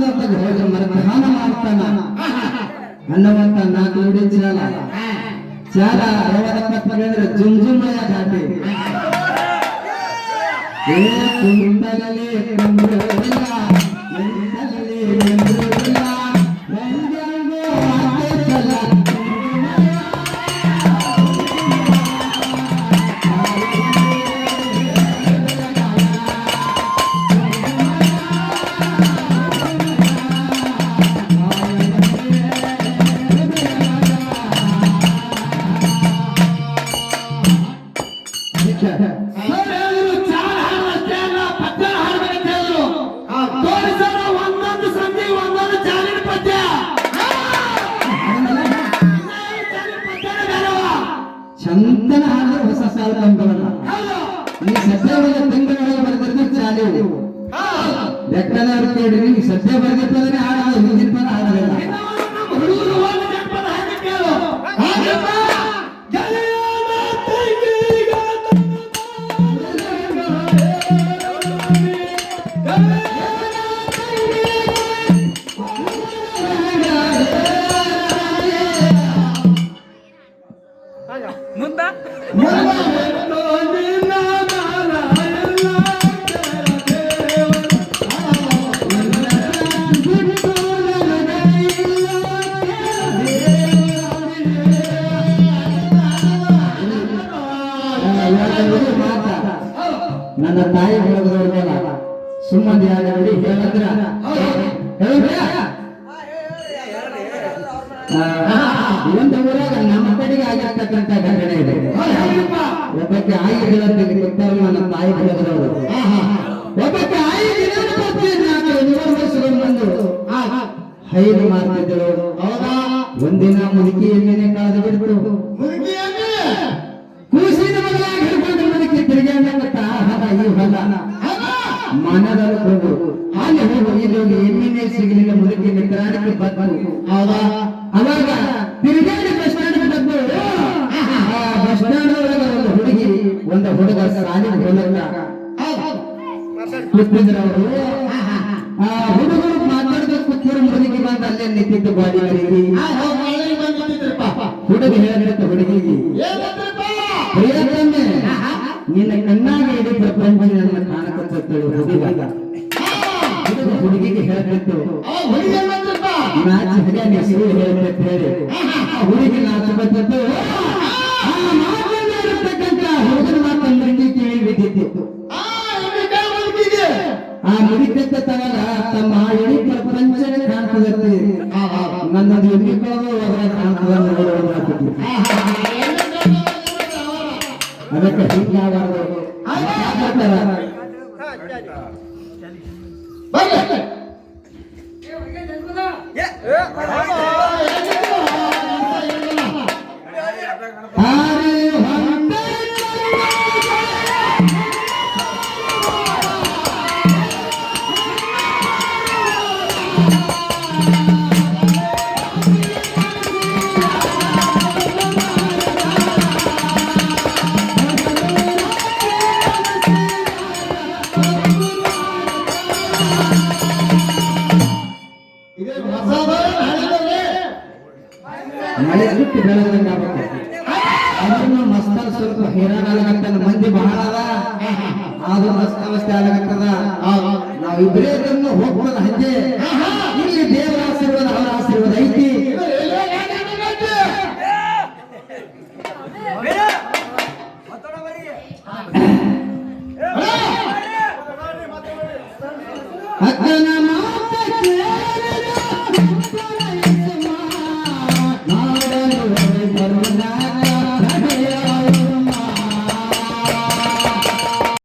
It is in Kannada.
ಅನ್ನೋದಾಗ ಹೋಗಿ ಮರದಾನ ಮಾಡ್ತಾನ ಅನ್ನುವಂತ ನಾಲ್ಕು ನುಡಿ ಚಾಲ ಚಾಲ ಯಾವದಪ್ಪ ಹೇಳಿದ್ರೆ ಜುಮ್ ಜುಮ್ಮಯ ಘಾಟಿ ಕುಂತಲೇ ಕುಂದ್ರಲಿಲ್ಲ ನಿಂತಲೇ ನಿಂದ್ರಲಿಲ್ಲ ರಂಗಂಗೋ ಆಟಲ್ಲ ಚಂದನ ಹಾಡಿದ್ರೆ ಹೊಸ ಸಾಲ ಬಂದವಲ್ಲ ಈ ಸದ್ಯವಾದ ತಿಂಗಳೊಳಗೆ ಬರೆದಿದ್ದು ಚಾಲಿ ಲೆಕ್ಕದವ್ರು ಕೇಳಿರಿ ಈ ಸದ್ಯ ಬರೆದಿರ್ತದ್ರೆ ಹಾಡೋದು ಹಿಂದಿನ ಪದ ಹಾಡೋದಿಲ್ಲ ನನ್ನ ತಾಯಿ ಬೆಳೆದವರಲ್ಲ ಸುಮ್ಮನೆ ಯಾರು ಹೇಳಿದ್ರ ಒಂದು ಊರಾಗ ನಮ್ಮ ಕಡೆಗೆ ಆಗಿರ್ತಕ್ಕಂಥ ಘಟನೆ ಇದೆ ಒಬ್ಬಕ್ಕೆ ಆಯಿ ಹೇಳತ್ತಿಗೆ ಗೊತ್ತಾರ ನನ್ನ ತಾಯಿ ಬೆಳೆದವರು ಒಬ್ಬಕ್ಕೆ ಆಯಿ ಬಂದು ಹೈದು ಮಾಡ್ತಿದ್ದಳು ಒಂದಿನ ಮುದುಕಿ ಎಮ್ಮೆನೆ ಕಳೆದು ಬಿಡ್ಬಿಡು ಕೂಸಿನ ಮಗಳಾಗಿ ಹಿಡ್ಕೊಂಡು ಮುದುಕಿ ತಿರುಗಾಡಂಗತ್ತ ಈ ಹೊಲ ಮನದಲ್ಲಿ ಹೋಗು ಅಲ್ಲಿ ಹೋಗು ಇಲ್ಲಿ ಎಮ್ಮೆನೆ ಸಿಗಲಿಲ್ಲ ಮುದುಕಿ ನಿತ್ರಾಣಕ್ಕೆ ಬಂದು ಅವಾಗ ತಿರುಗಾಡಿ ಬಸ್ ಸ್ಟ್ಯಾಂಡ್ ಬಂದು ಬಸ್ ಸ್ಟ್ಯಾಂಡ್ ಒಳಗ ಒಂದು ಹುಡುಗ ಸಾಲಿ ಹೋಲಕ್ಕ ಕೂತಿದ್ರು ಅವರು ಆ ಹುಡುಗರು ಮಾತಾಡಿದ ಕೂತಿರೋ ಮುದುಕಿ ಬಂದು ಅಲ್ಲೇ ನಿಂತಿದ್ದು ಗಾಡಿ ಹುಡುಗ ಹೇಳಿದ ಹುಡುಗಿಗೆ ಪ್ರಿಯತಮ್ಮೆ ನಿನ್ನ ಕಣ್ಣಾಗಿ ಇಡೀ ಪ್ರಪಂಚ ನನ್ನ ಕಾಣಕತ್ತೇಳು ಹುಡುಗ ಹುಡುಗಿಗೆ ಹೇಳ್ತಿತ್ತು ನಾಚಿ ಹರಿಯ ಹೆಸರು ಹೇಳ್ಬೇಕು ಹೇಳಿ ಹುಡುಗಿ ನಾಚಕತ್ತಿತ್ತು ಇರತಕ್ಕಂತ ಹುಡುಗನ ಮಾತಂದ್ರಿಗೆ ಕೇಳಿ ಬಿದ್ದಿತ್ತು ಆ ಮುಡಿಕತ್ತ ತಗಲ ತಮ್ಮ ಇಡೀ ಪ್ರಪಂಚನೇ ಕಾಣ್ತದತ್ತೆ ನನ್ನದು ಎಲ್ಲಿಗೋದು ಕಾಣ್ತದ ಅದಕ್ಕೆ ಹಿಂಗಾಗಬಾರದು ಮಳೆ ಬಿಟ್ಟು ಬೆಳೆದಂಗ ಅದನ್ನು ಮಸ್ತ ಸ್ವಲ್ಪ ಹೈರಾಣಾಗತ್ತ ಮಂದಿ ಬಹಳ ಅದ ಅದು ಮಸ್ತಾವಸ್ಥೆ ಆಗತ್ತದ ನಾವಿಬ್ಬರೇ ಹೋಗ್ತದ ಹಂಗೆ ಇಲ್ಲಿ ದೇವರ ಆಶೀರ್ವಾದ ಅವರ ಆಶೀರ್ವಾದ ಐತಿ ಅಕ್ಕನ ಮಾತ